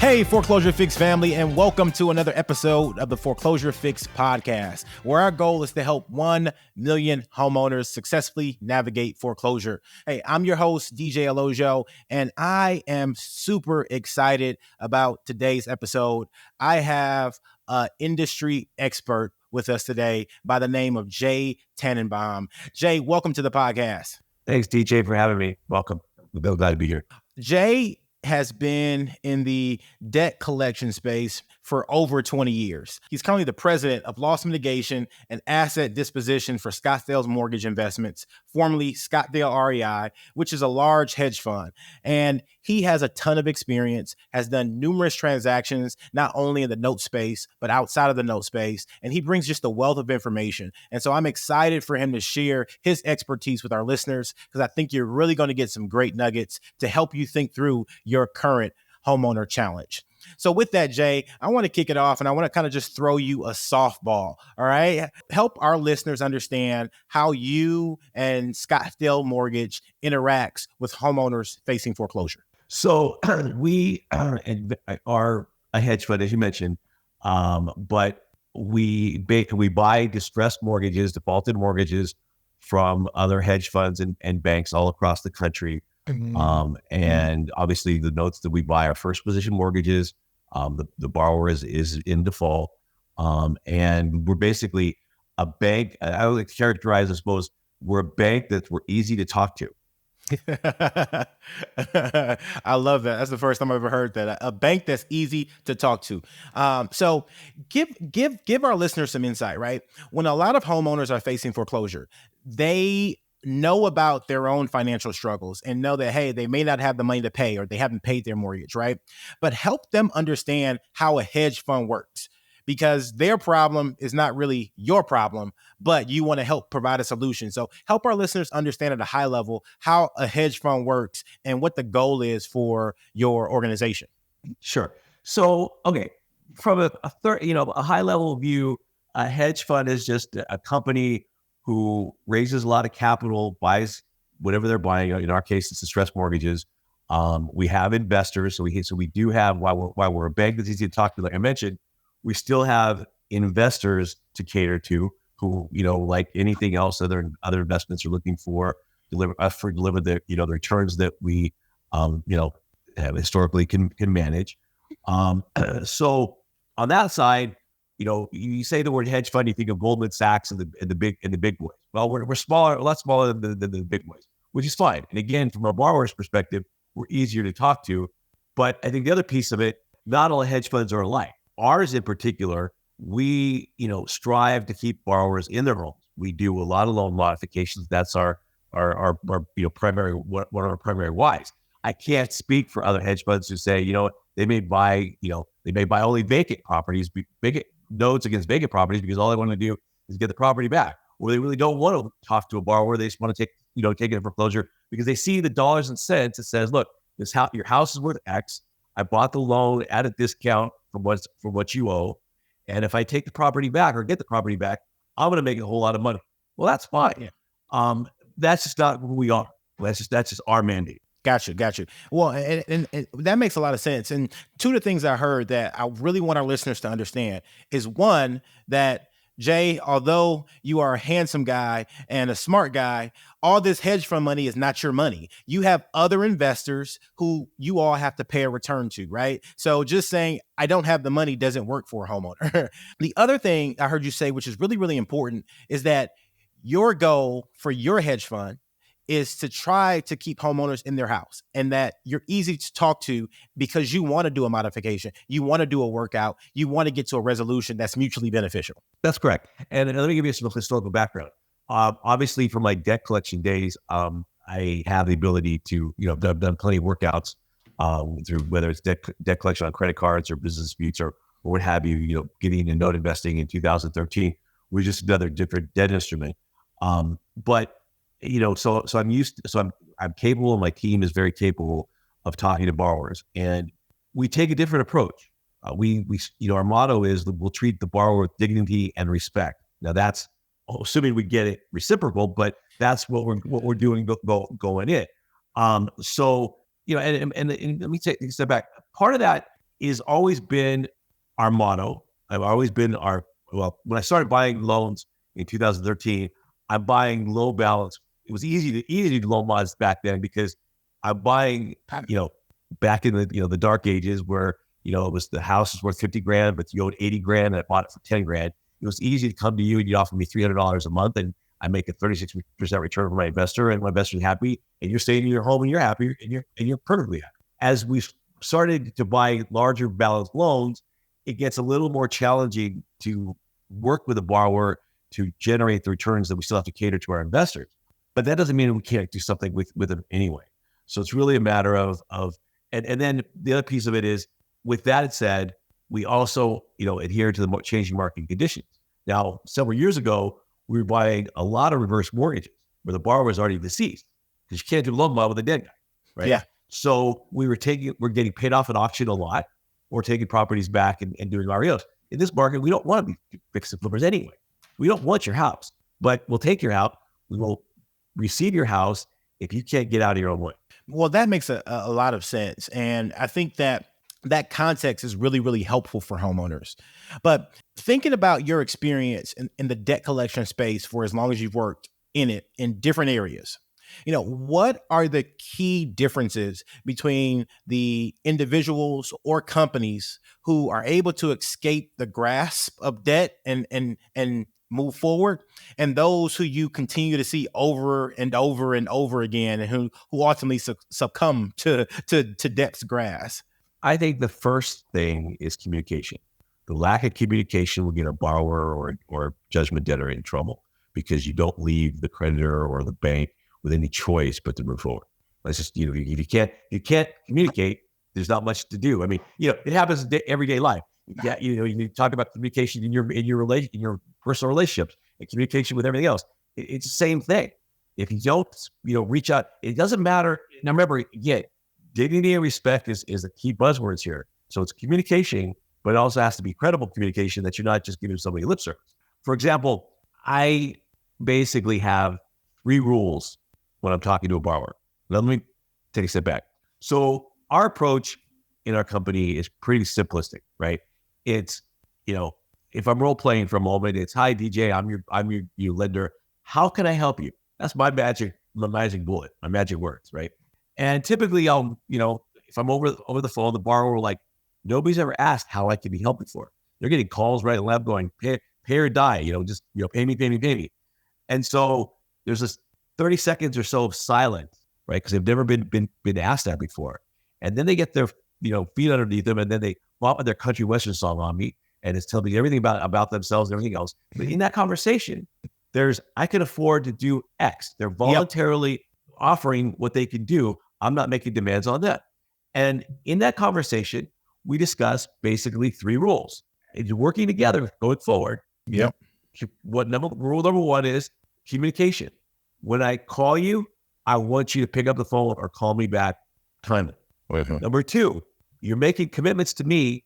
Hey, Foreclosure Fix family, and welcome to another episode of the Foreclosure Fix Podcast, where our goal is to help 1 million homeowners successfully navigate foreclosure. Hey, I'm your host, DJ Olojo, and I am super excited about today's episode. I have an industry expert with us today by the name of Jay Tenenbaum. Jay, welcome to the podcast. Thanks, DJ, for having me. Welcome. I'm glad to be here. Jay has been in the debt collection space for over 20 years. He's currently the president of loss mitigation and asset disposition for Scottsdale's Mortgage Investments, formerly Scottsdale REI, which is a large hedge fund. And he has a ton of experience, has done numerous transactions, not only in the note space, but outside of the note space. And he brings just a wealth of information. And so I'm excited for him to share his expertise with our listeners, because I think you're really going to get some great nuggets to help you think through your current homeowner challenge. So with that, Jay, I want to kick it off and I want to kind of just throw you a softball. All right. Help our listeners understand how you and Scottsdale Mortgage interacts with homeowners facing foreclosure. So we are a hedge fund, as you mentioned, but we buy distressed mortgages, defaulted mortgages from other hedge funds and banks all across the country. And obviously the notes that we buy are first position mortgages. The borrower is in default. And we're basically a bank. I would characterize, I suppose, we're a bank that we're easy to talk to. I love that. That's the first time I've ever heard that. A bank that's easy to talk to. So give our listeners some insight, right? When a lot of homeowners are facing foreclosure, they know about their own financial struggles and know that, hey, they may not have the money to pay or they haven't paid their mortgage, right? But help them understand how a hedge fund works, because their problem is not really your problem, but you want to help provide a solution. So help our listeners understand at a high level how a hedge fund works and what the goal is for your organization. Sure. So, okay, from a high level view, a hedge fund is just a company who raises a lot of capital, buys whatever they're buying. In our case, it's distressed mortgages. We have investors, so we do have, while we're a bank that's easy to talk to, like I mentioned, we still have investors to cater to, who, like anything else, other investments are looking for deliver the the returns that we have historically can manage. So on that side, you say the word hedge fund, you think of Goldman Sachs and the big boys. Well, we're smaller, a lot smaller than the big boys, which is fine. And again, from a borrower's perspective, we're easier to talk to. But I think the other piece of it, not all hedge funds are alike. Ours in particular, we strive to keep borrowers in their homes. We do a lot of loan modifications. That's our primary, one of our primary whys. I can't speak for other hedge funds who say, they may buy only vacant properties, vacant notes against vacant properties, because all they want to do is get the property back, or they really don't want to talk to a borrower. They just want to take it in foreclosure because they see the dollars and cents. It says, look, your house is worth X. I bought the loan at a discount from what you owe, and if I take the property back or get the property back, I'm going to make a whole lot of money. Well, that's fine. Yeah. That's just not who we are. That's just our mandate. Got you. Well, and that makes a lot of sense. And two of the things I heard that I really want our listeners to understand is, one, that Jay, although you are a handsome guy and a smart guy, all this hedge fund money is not your money. You have other investors who you all have to pay a return to, right? So just saying, I don't have the money doesn't work for a homeowner. The other thing I heard you say, which is really, really important, is that your goal for your hedge fund is to try to keep homeowners in their house, and that you're easy to talk to because you want to do a modification, you want to do a workout, you want to get to a resolution that's mutually beneficial. That's correct. And let me give you some historical background. Obviously, from my debt collection days, I have the ability to, I've done plenty of workouts through whether it's debt collection on credit cards or business disputes or what have you. Getting into note investing in 2013 was just another different debt instrument. But so I'm capable, and my team is very capable of talking to borrowers, and we take a different approach. Our motto is that we'll treat the borrower with dignity and respect. Now that's assuming we get it reciprocal, but that's what we're doing going in. And let me take a step back. Part of that is always been our motto. I've always been when I started buying loans in 2013, I'm buying low balance. It was easy to do loan mods back then because I'm buying, back in the dark ages where, it was the house was worth 50 grand, but you owed 80 grand and I bought it for 10 grand. It was easy to come to you and you offer me $300 a month and I make a 36% return for my investor and my investor's happy and you're staying in your home and you're happy and you're perfectly happy. As we started to buy larger balance loans, it gets a little more challenging to work with a borrower to generate the returns that we still have to cater to our investors. But that doesn't mean we can't do something with them anyway. So it's really a matter of and then the other piece of it is, with that said, we also, adhere to the changing market conditions. Now, several years ago, we were buying a lot of reverse mortgages where the borrower is already deceased because you can't do a loan mod with a dead guy, right? Yeah. So we're getting paid off at auction a lot, or taking properties back and doing REOs. In this market, we don't want to be fix and flippers anyway. We don't want your house, but we'll take your house. We will receive your house if you can't get out of your own way. Well, that makes a lot of sense. And I think that context is really, really helpful for homeowners. But thinking about your experience in the debt collection space for as long as you've worked in it in different areas, what are the key differences between the individuals or companies who are able to escape the grasp of debt and move forward, and those who you continue to see over and over and over again, and who ultimately succumb to debt's grasp? I think the first thing is communication. The lack of communication will get a borrower or judgment debtor in trouble because you don't leave the creditor or the bank with any choice but to move forward. Let's just, if you can't communicate, there's not much to do. I mean, it happens in everyday life. Yeah, you talk about communication in your personal relationships and communication with everything else. It's the same thing. If you don't, reach out, it doesn't matter. Now remember, again, dignity and respect is the key buzzwords here. So it's communication, but it also has to be credible communication that you're not just giving somebody lip service. For example, I basically have 3 rules when I'm talking to a borrower. Let me take a step back. So our approach in our company is pretty simplistic, right? It's, if I'm role playing for a moment, it's, hi DJ, I'm your lender. How can I help you? That's my magic bullet, my magic words, right? And typically I'll, if I'm over the phone, the borrower will nobody's ever asked how I can be helped before. They're getting calls right and left going, pay or die, pay me. And so there's this 30 seconds or so of silence, right? Because they've never been asked that before. And then they get their, feet underneath them, and then they pop their country western song on me, and it's telling me everything about themselves and everything else. But in that conversation, I can afford to do X. They're voluntarily offering what they can do. I'm not making demands on that. And in that conversation, we discuss basically 3 rules. If you're working together going forward, Yep. Rule number 1 is communication. When I call you, I want you to pick up the phone or call me back timely. Mm-hmm. Number 2, you're making commitments to me.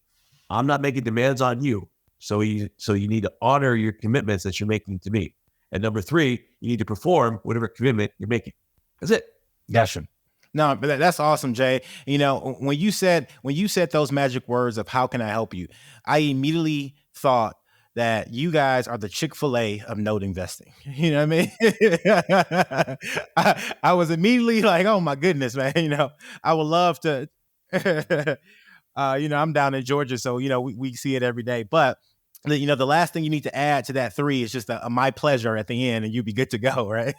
I'm not making demands on you. So you need to honor your commitments that you're making to me. And number 3, you need to perform whatever commitment you're making. That's it. Gotcha. No, but that's awesome, Jay. When you said those magic words of how can I help you, I immediately thought that you guys are the Chick-fil-A of note investing. You know what I mean? I was immediately like, oh my goodness, man. I would love to, I'm down in Georgia, so, we see it every day. But, the last thing you need to add to that 3 is just a my pleasure at the end, and you'll be good to go, right?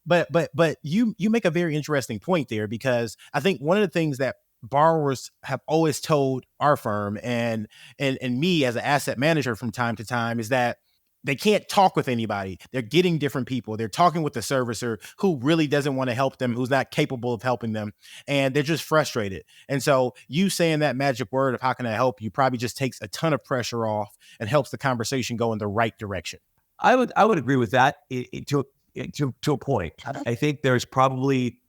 But you make a very interesting point there, because I think one of the things that borrowers have always told our firm and me as an asset manager from time to time is that they can't talk with anybody. They're getting different people. They're talking with the servicer who really doesn't want to help them, who's not capable of helping them, and they're just frustrated. And so you saying that magic word of how can I help you probably just takes a ton of pressure off and helps the conversation go in the right direction. I would agree with that to a point. I think there's probably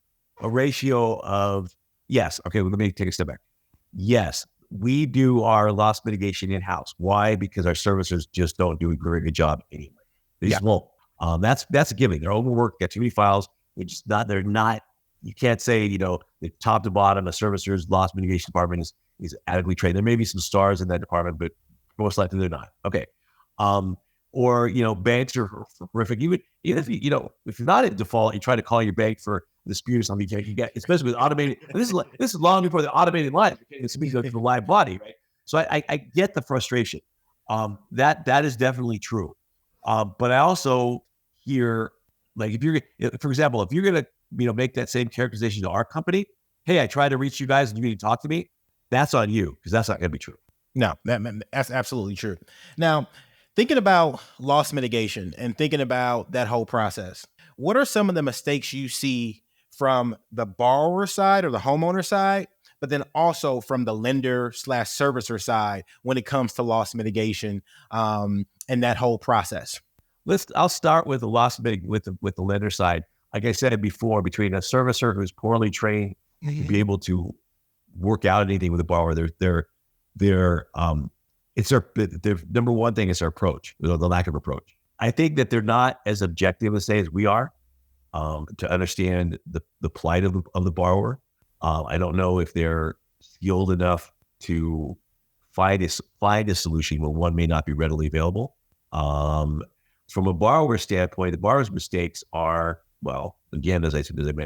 a ratio of yes. Okay, let me take a step back. Yes, we do our loss mitigation in-house. Why? Because our servicers just don't do a very good job anyway. They just won't. That's a given. They're overworked, got too many files. They're not you can't say, the top to bottom, a servicer's loss mitigation department is adequately trained. There may be some stars in that department, but most likely they're not. Okay. Or, banks are horrific. Even if if you're not in default, you try to call your bank for dispute or something, you get, especially with automated. This is long before the automated line. It's the live body, right? So I get the frustration. That is definitely true. But I also hear, like, for example, if you're gonna make that same characterization to our company, hey, I tried to reach you guys and you didn't talk to me, that's on you, because that's not gonna be true. No, that's absolutely true. Now, thinking about loss mitigation and thinking about that whole process, what are some of the mistakes you see from the borrower side or the homeowner side, but then also from the lender/servicer side when it comes to loss mitigation and that whole process? I'll start with the loss with the lender side. Like I said before, between a servicer who's poorly trained to be able to work out anything with the borrower, their number one thing is their approach, the lack of approach. I think that they're not as objective as we are to understand the plight of the borrower. I don't know if they're skilled enough to find a solution when one may not be readily available. From a borrower standpoint, the borrower's mistakes are, well, again, as I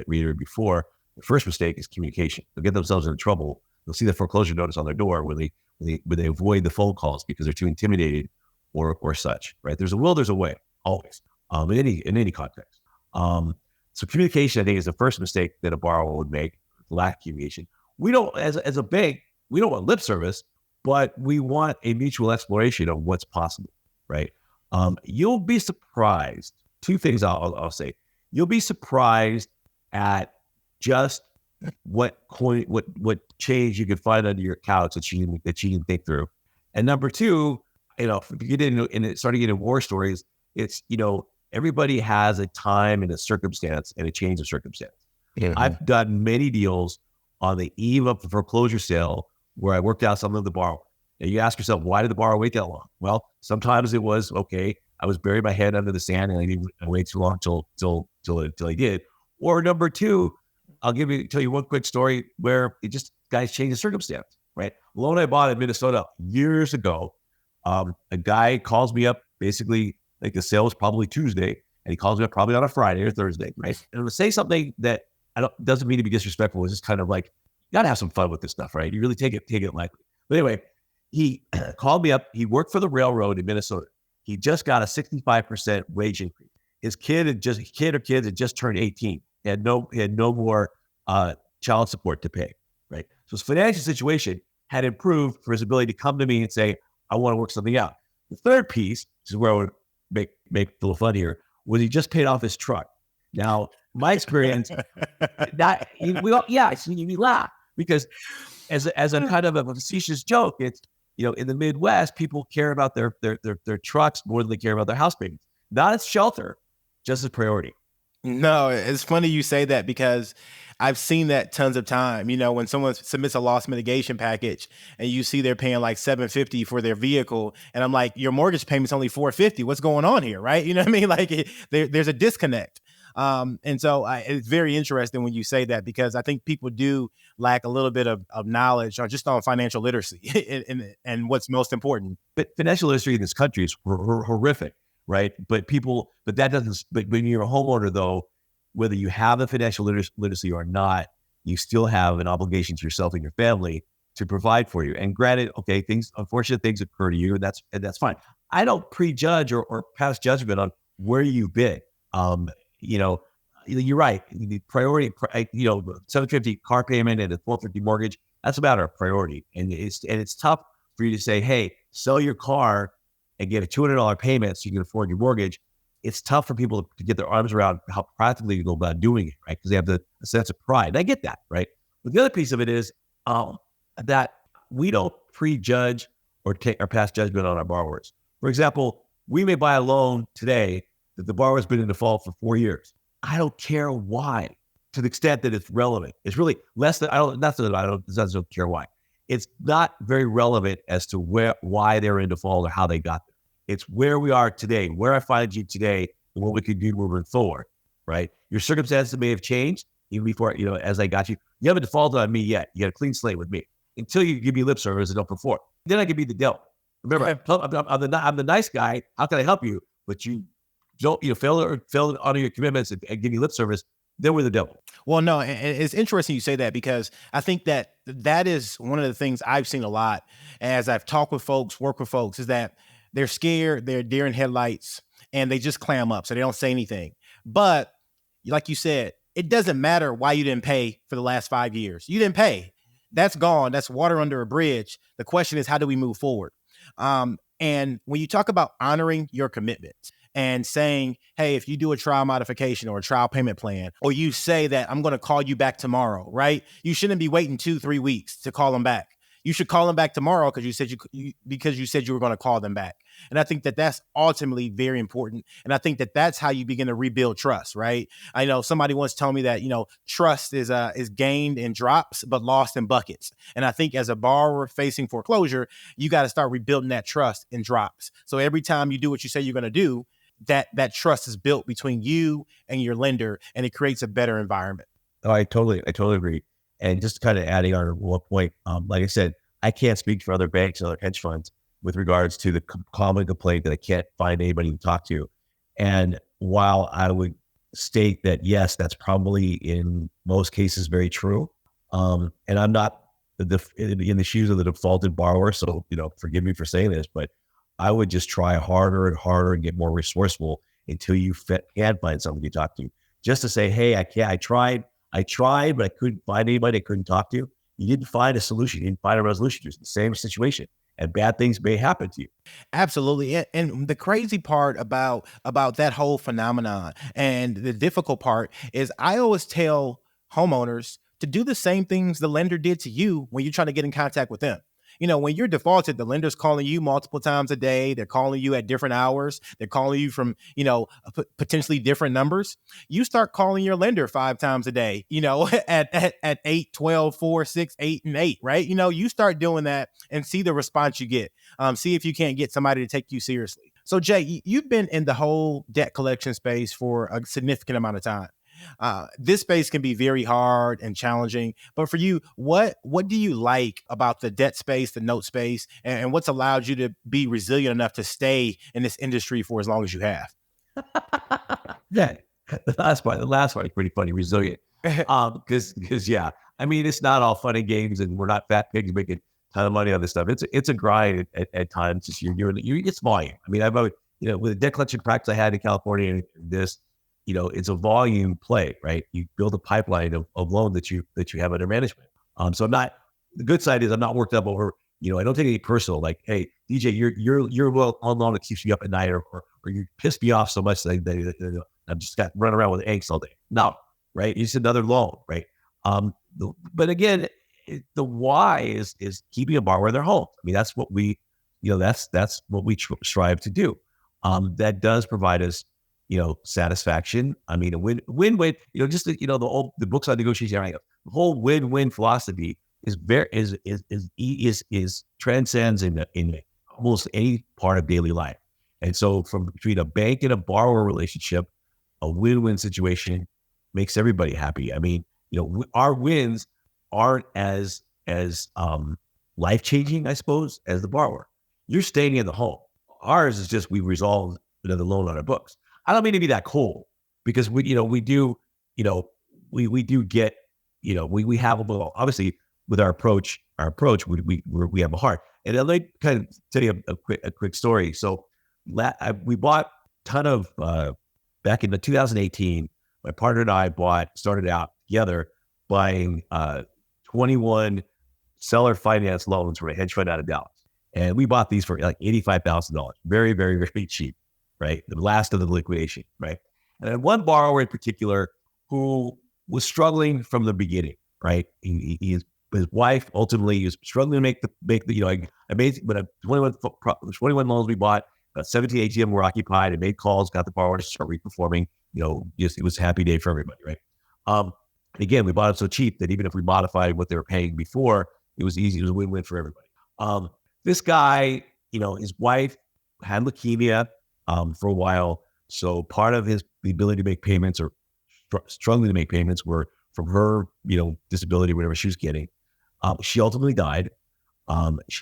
reiterated before, the first mistake is communication. They'll get themselves into trouble. They'll see the foreclosure notice on their door when they avoid the phone calls because they're too intimidated or such, right? There's a will, there's a way, always, in any context. So communication, I think, is the first mistake that a borrower would make, lack of communication. We don't, as a bank, we don't want lip service, but we want a mutual exploration of what's possible, right? You'll be surprised. Two things I'll say. You'll be surprised at just what change you can find under your couch that you can think through. And number two, if you get into starting getting war stories, it's, everybody has a time and a circumstance and a change of circumstance. Mm-hmm. I've done many deals on the eve of the foreclosure sale where I worked out something with the borrower. And you ask yourself, why did the borrower wait that long? Well, sometimes it was, okay, I was burying my head under the sand and I didn't wait too long till he did. Or number two, I'll tell you one quick story where guys change the circumstance, right? A loan I bought in Minnesota years ago, a guy calls me up, basically, like the sale was probably Tuesday, and he calls me up probably on a Friday or Thursday, right? And to say something that doesn't mean to be disrespectful, it's just kind of like, you gotta have some fun with this stuff, right? You really take it lightly. But anyway, he called me up. He worked for the railroad in Minnesota. He just got a 65% wage increase. His kid had just turned 18. He had no more child support to pay, right? So his financial situation had improved for his ability to come to me and say, I want to work something out. The third piece, which is where I would make a little fun here, was he just paid off his truck. Now, my experience, we laugh because as a kind of a facetious joke, it's, in the Midwest, people care about their trucks more than they care about their house payments. Not as shelter, just as priority. No, it's funny you say that because I've seen that tons of time. When someone submits a loss mitigation package and you see they're paying like $750 for their vehicle, and I'm like, your mortgage payment's only $450. What's going on here, right? You know what I mean? Like there's a disconnect. And so it's very interesting when you say that, because I think people do lack a little bit of knowledge just on financial literacy and what's most important. But financial literacy in this country is horrific, right? But when you're a homeowner, though, whether you have the financial literacy or not, you still have an obligation to yourself and your family to provide for you. And granted, okay, unfortunate things occur to you, and that's fine. I don't prejudge or pass judgment on where you've been. You're right. The priority, $750 car payment and a $450 mortgage, that's about our priority. And it's tough for you to say, hey, sell your car and get a $200 payment so you can afford your mortgage. It's tough for people to get their arms around how practically you go about doing it, right? Because they have a sense of pride. And I get that, right? But the other piece of it is that we don't prejudge or pass judgment on our borrowers. For example, we may buy a loan today that the borrower's been in default for 4 years. I don't care why, to the extent that it's relevant. It's really less than, I don't care why. It's not very relevant as to why they're in default or how they got there. It's where we are today, where I find you today, and what we can do moving forward, right? Your circumstances may have changed. even before, as I got you, you haven't defaulted on me yet. You got a clean slate with me until you give me lip service and don't perform. Then I can be the devil. Remember, I'm the nice guy. How can I help you? But you don't, fail to honor your commitments and give me lip service. Then we're the devil. Well, no, and it's interesting you say that, because I think that is one of the things I've seen a lot as I've talked with folks, work with folks, is that they're scared, they're deer in headlights, and they just clam up, so they don't say anything. But like you said, it doesn't matter why you didn't pay for the last 5 years. You didn't pay. That's gone. That's water under a bridge. The question is, how do we move forward? And when you talk about honoring your commitments and saying, hey, if you do a trial modification or a trial payment plan, or you say that I'm going to call you back tomorrow, right? You shouldn't be waiting 2-3 weeks to call them back. You should call them back tomorrow because you said you were going to call them back. And I think that that's ultimately very important. And I think that that's how you begin to rebuild trust, right? I know somebody once told me that, trust is gained in drops, but lost in buckets. And I think as a borrower facing foreclosure, you got to start rebuilding that trust in drops. So every time you do what you say you're going to do, that trust is built between you and your lender, and it creates a better environment. Oh, I totally agree. And just kind of adding on one point, like I said, I can't speak for other banks and other hedge funds with regards to the common complaint that I can't find anybody to talk to. And while I would state that, yes, that's probably in most cases very true. And I'm not in the shoes of the defaulted borrower, so, forgive me for saying this, but I would just try harder and harder and get more resourceful until you can find somebody to talk to. Just to say, hey, I tried, but I couldn't find anybody I couldn't talk to. You didn't find a solution. You didn't find a resolution. It's the same situation, and bad things may happen to you. Absolutely. And the crazy part about that whole phenomenon, and the difficult part, is I always tell homeowners to do the same things the lender did to you when you're trying to get in contact with them. When you're defaulted, the lender's calling you multiple times a day. They're calling you at different hours. They're calling you from, potentially different numbers. You start calling your lender 5 times a day, at 8, 12, 4, 6, 8, and 8, right? You start doing that and see the response you get. See if you can't get somebody to take you seriously. So Jay, you've been in the whole debt collection space for a significant amount of time. This space can be very hard and challenging, but for you, what do you like about the debt space, the note space, and what's allowed you to be resilient enough to stay in this industry for as long as you have? Yeah, the last part is pretty funny, resilient. Because yeah, I mean, it's not all fun and games, and we're not fat pigs making a ton of money on this stuff. It's a grind at times. Just it's volume. I mean, I've always, with the debt collection practice I had in California and this. It's a volume play, right? You build a pipeline of loan that you have under management. So the good side is I'm not worked up over, I don't take any personal, like, hey, DJ, you're well on loan that keeps me up at night, or you piss me off so much that I'm just got run around with angst all day. No, right? It's another loan, right? But again, the why is keeping a borrower in their home. I mean, that's what we, that's what we strive to do. That does provide us satisfaction. I mean, a win-win, just the books on negotiation, the whole win-win philosophy is transcends in almost any part of daily life. And so between a bank and a borrower relationship, a win-win situation makes everybody happy. I mean, our wins aren't as life-changing, I suppose, as the borrower. You're staying in the home. Ours is just, we resolve another loan on our books. I don't mean to be that cold, because we do get, we have a little, obviously with our approach, we have a heart. And I'd like to kind of tell you a quick story. So we bought a ton of, back in 2018, my partner and I started out together buying 21 seller finance loans from a hedge fund out of Dallas. And we bought these for like $85,000. Very, very, very cheap. Right? The last of the liquidation, right? And then one borrower in particular who was struggling from the beginning, right? His wife ultimately was struggling to make the I made, but 21 loans we bought, about 17, 18 of them were occupied. I made calls, got the borrower to start reperforming, just, it was a happy day for everybody, right? And again, we bought it so cheap that even if we modified what they were paying before, it was easy. It was a win-win for everybody. This guy, his wife had leukemia, for a while. So part of the ability to make payments, or struggling to make payments, were from her, disability, whatever she was getting. She ultimately died.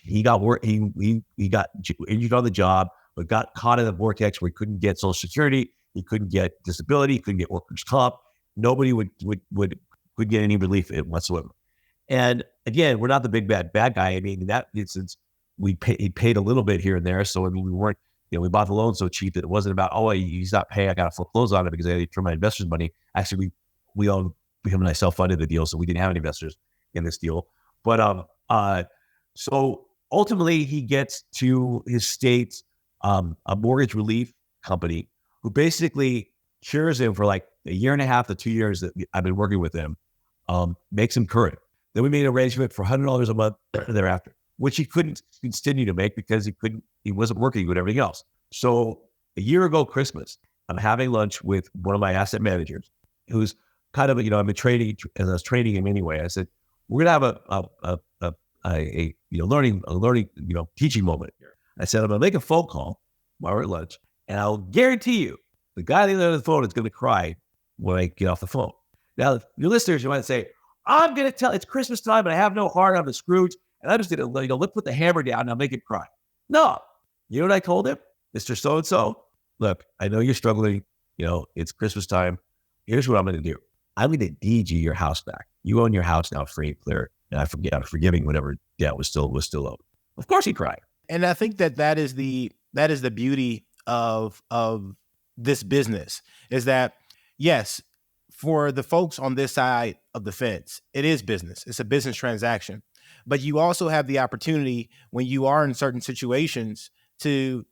He got work. He got injured on the job, but got caught in the vortex where he couldn't get Social Security, he couldn't get disability, he couldn't get workers' comp. Nobody would get any relief whatsoever. And again, we're not the big bad guy. I mean, in that instance, he paid a little bit here and there. So I mean, we weren't, we bought the loan so cheap that it wasn't about, he's not paying, I got to foreclose on it because I had to turn my investors' money. Actually, we owned, him and I self-funded the deal, so we didn't have any investors in this deal. But so ultimately, he gets to his state's a mortgage relief company who basically cures him for like a year and a half to 2 years that I've been working with him, makes him current. Then we made an arrangement for $100 a month thereafter, which he couldn't continue to make because he wasn't working with everything else. So a year ago Christmas, I'm having lunch with one of my asset managers who's kind of, I've been training, as I was training him anyway. I said, we're going to have a learning, teaching moment here. I said, I'm going to make a phone call while we're at lunch, and I'll guarantee you the guy on the other end of the phone is going to cry when I get off the phone. Now, your listeners, you might say, I'm going to tell, it's Christmas time, and I have no heart, I'm a Scrooge, and I'm just going to, let's put the hammer down and I'll make him cry. No. You know what I told him? Mr. So-and-so, look, I know you're struggling, it's Christmas time. Here's what I'm going to do. I'm going to deed you your house back. You own your house now free and clear. And I'm forgiving whatever debt was still owed. Of course he cried. And I think that is the beauty of this business, is that, yes, for the folks on this side of the fence, it is business. It's a business transaction. But you also have the opportunity when you are in certain situations to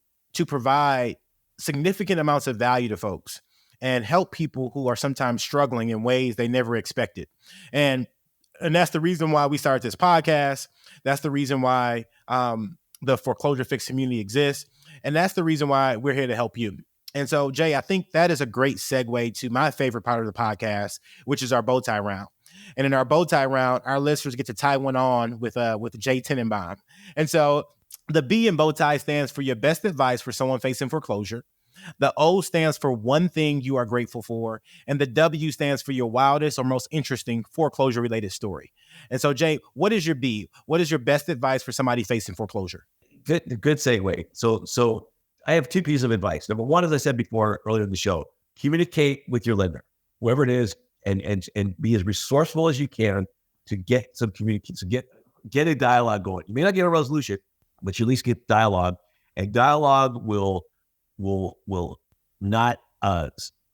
provide significant amounts of value to folks and help people who are sometimes struggling in ways they never expected. And that's the reason why we started this podcast. That's the reason why the Foreclosure Fix community exists. And that's the reason why we're here to help you. And so, Jay, I think that is a great segue to my favorite part of the podcast, which is our bow tie round. And in our bow tie round, our listeners get to tie one on with Jay Tenenbaum. And so the B in bow tie stands for your best advice for someone facing foreclosure. The O stands for one thing you are grateful for. And the W stands for your wildest or most interesting foreclosure-related story. And so, Jay, what is your B? What is your best advice for somebody facing foreclosure? Good segue. So I have two pieces of advice. Number one, as I said before earlier in the show, communicate with your lender, whoever it is, and be as resourceful as you can to get some communication, to get a dialogue going. You may not get a resolution, but you at least get dialogue, and dialogue will not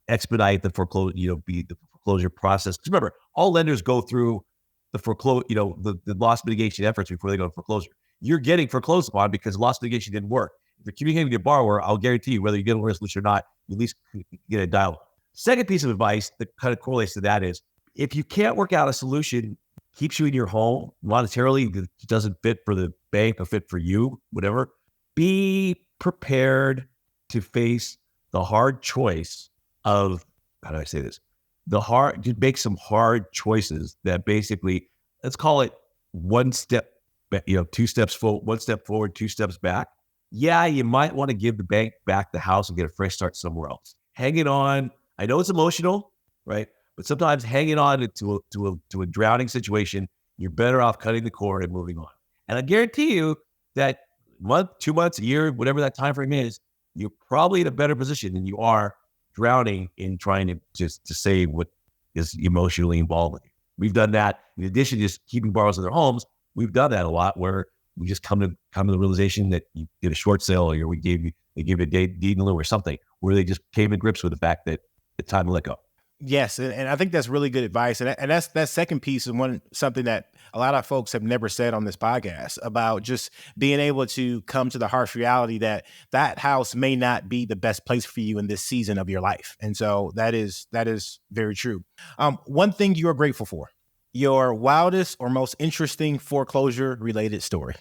expedite the foreclosure process. Because remember, all lenders go through the the loss mitigation efforts before they go to foreclosure. You're getting foreclosed upon because loss mitigation didn't work. If you're communicating with your borrower, I'll guarantee you, whether you get a resolution or not, you at least get a dialogue. Second piece of advice that kind of correlates to that is, if you can't work out a solution, keeps you in your home monetarily, that doesn't fit for the bank or fit for you, whatever, be prepared to face the hard choice of, how do I say this? To make some hard choices that basically, let's call it one step, 2 steps forward, 1 step forward, 2 steps back. Yeah, you might want to give the bank back the house and get a fresh start somewhere else. Hanging on, I know it's emotional, right? But sometimes hanging on to a drowning situation, you're better off cutting the cord and moving on. And I guarantee you that month, 2 months, a year, whatever that time frame is, you're probably in a better position than you are drowning in trying to save what is emotionally involved with you. We've done that. In addition to just keeping borrowers in their homes, we've done that a lot, where we just come to the realization that you did a short sale, or they gave you a deed in lieu or something, where they just came to grips with the fact that it's time to let go. Yes, and I think that's really good advice. And that's that second piece is something that a lot of folks have never said on this podcast, about just being able to come to the harsh reality that house may not be the best place for you in this season of your life. And so that is very true. One thing you are grateful for, your wildest or most interesting foreclosure related story.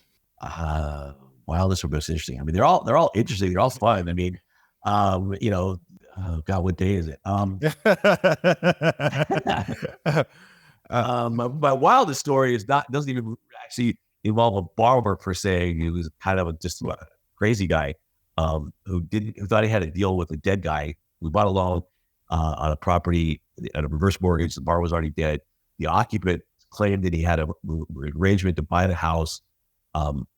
Wildest or most interesting. I mean, they're all interesting. They're all fun. I mean, oh God, what day is it? My wildest story doesn't even actually involve a borrower per se. He was kind of just a crazy guy who thought he had a deal with a dead guy. We bought a loan on a property at a reverse mortgage. The borrower was already dead. the occupant claimed that he had a arrangement to buy the house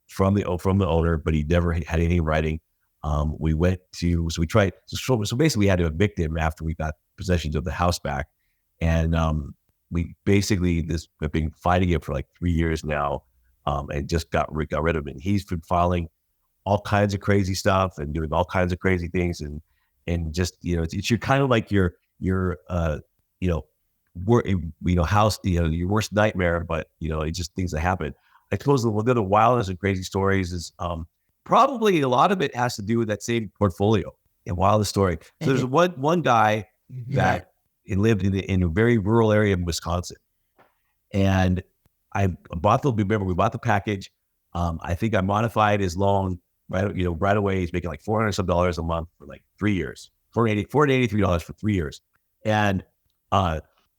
from the owner, but he never had any writing. So we tried. So basically, we had to evict him after we got possession of the house back, and we basically have been fighting it for like 3 years now, and just got rid of him. And he's been filing all kinds of crazy stuff and doing all kinds of crazy things, and just it's your kind of like your house, your worst nightmare, but it's just things that happen. I suppose one of the wildest and crazy stories is probably a lot of it has to do with that same portfolio and wildest story. So there's one guy that lived in a very rural area of Wisconsin, and we bought the package. I think I modified his loan right away. He's making like $400 some a month for like 3 years, $483 for 3 years, and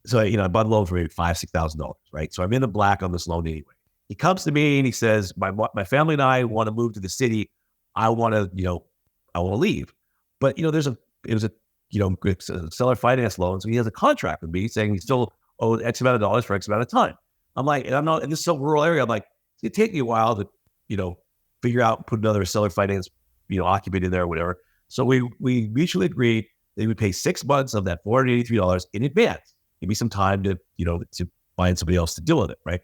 so I bought the loan for maybe $5,000-$6,000, right? So I'm in the black on this loan anyway. He comes to me and he says, my family and I want to move to the city. I want to leave. But, it was a seller finance loan. So he has a contract with me saying he still owes X amount of dollars for X amount of time. I'm like, and I'm not in this so rural area. I'm like, it's going to take me a while to, figure out, put another seller finance, occupant in there or whatever. So we mutually agreed that he would pay 6 months of that $483 in advance. Give me some time to find somebody else to deal with it. Right.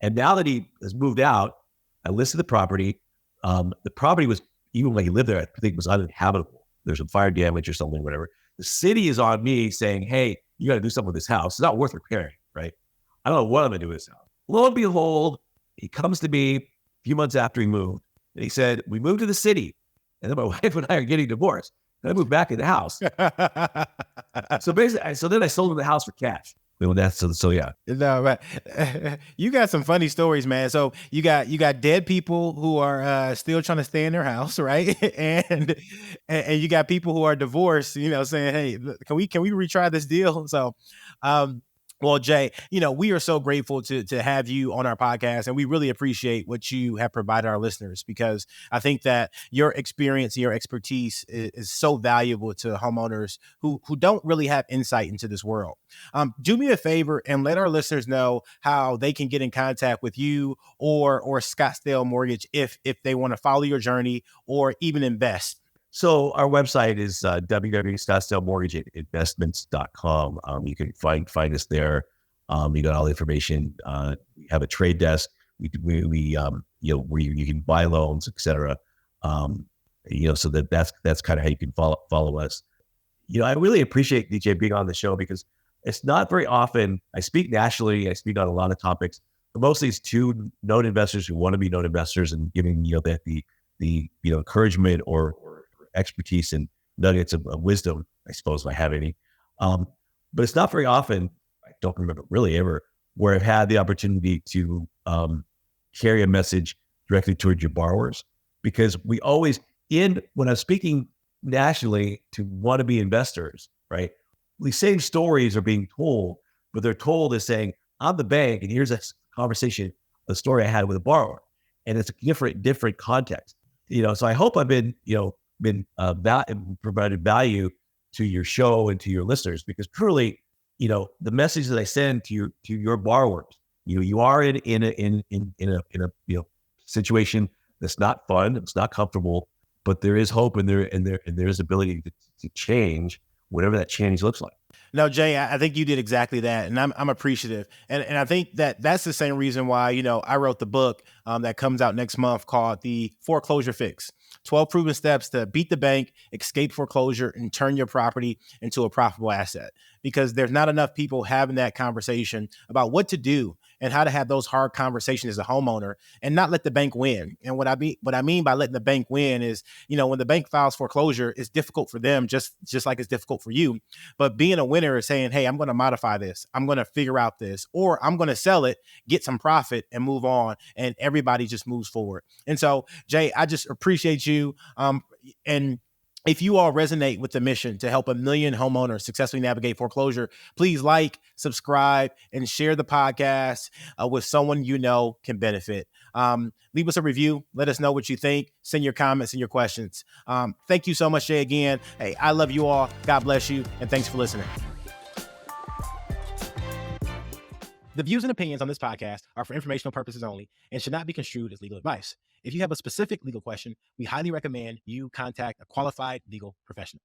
And now that he has moved out, I listed the property. The property was, even when he lived there, I think it was uninhabitable. There's some fire damage or something, whatever. The city is on me saying, hey, you got to do something with this house. It's not worth repairing, right? I don't know what I'm going to do with this house. Lo and behold, he comes to me a few months after he moved, and he said, we moved to the city, and then my wife and I are getting divorced. And I moved back in the house. So then I sold him the house for cash. So yeah. No, but you got some funny stories, man. So you got dead people who are still trying to stay in their house, right? and you got people who are divorced, saying, hey, can we retry this deal? So, well, Jay, we are so grateful to have you on our podcast, and we really appreciate what you have provided our listeners, because I think that your experience, your expertise is so valuable to homeowners who don't really have insight into this world. Do me a favor and let our listeners know how they can get in contact with you or Scottsdale Mortgage if they want to follow your journey or even invest. So our website is www.scottsdalemortgageinvestments.com. You can find us there. You got all the information. We have a trade desk. We where you can buy loans, etc. So that's kind of how you can follow us. I really appreciate DJ being on the show, because it's not very often. I speak nationally. I speak on a lot of topics, but mostly it's to known investors who want to be known investors, and giving the encouragement or expertise and nuggets of wisdom, I suppose, if I have any. But it's not very often, I don't remember really ever, where I've had the opportunity to carry a message directly towards your borrowers, because we always, when I'm speaking nationally to wannabe investors, right, these same stories are being told, but they're told as saying, I'm the bank, and here's a conversation, a story I had with a borrower, and it's a different context. So I hope I've been provided value to your show and to your listeners, because truly, the message that I send to your borrowers, you are in a situation that's not fun, it's not comfortable, but there is hope, and there is ability to change whatever that change looks like. No, Jay, I think you did exactly that, and I'm appreciative, and I think that's the same reason why I wrote the book that comes out next month called the Foreclosure Fix: 12 Proven Steps to Beat the Bank, Escape Foreclosure, and Turn Your Property into a Profitable Asset. Because there's not enough people having that conversation about what to do and how to have those hard conversations as a homeowner and not let the bank win. And what I mean by letting the bank win is, when the bank files foreclosure, it's difficult for them, just like it's difficult for you. But being a winner is saying, hey, I'm going to modify this. I'm going to figure out this, or I'm going to sell it, get some profit, and move on. And everybody just moves forward. And so, Jay, I just appreciate you. And if you all resonate with the mission to help 1 million homeowners successfully navigate foreclosure, please like, subscribe, and share the podcast with someone can benefit. Leave us a review. Let us know what you think. Send your comments and your questions. Thank you so much, Jay, again. Hey, I love you all. God bless you, and thanks for listening. The views and opinions on this podcast are for informational purposes only and should not be construed as legal advice. If you have a specific legal question, we highly recommend you contact a qualified legal professional.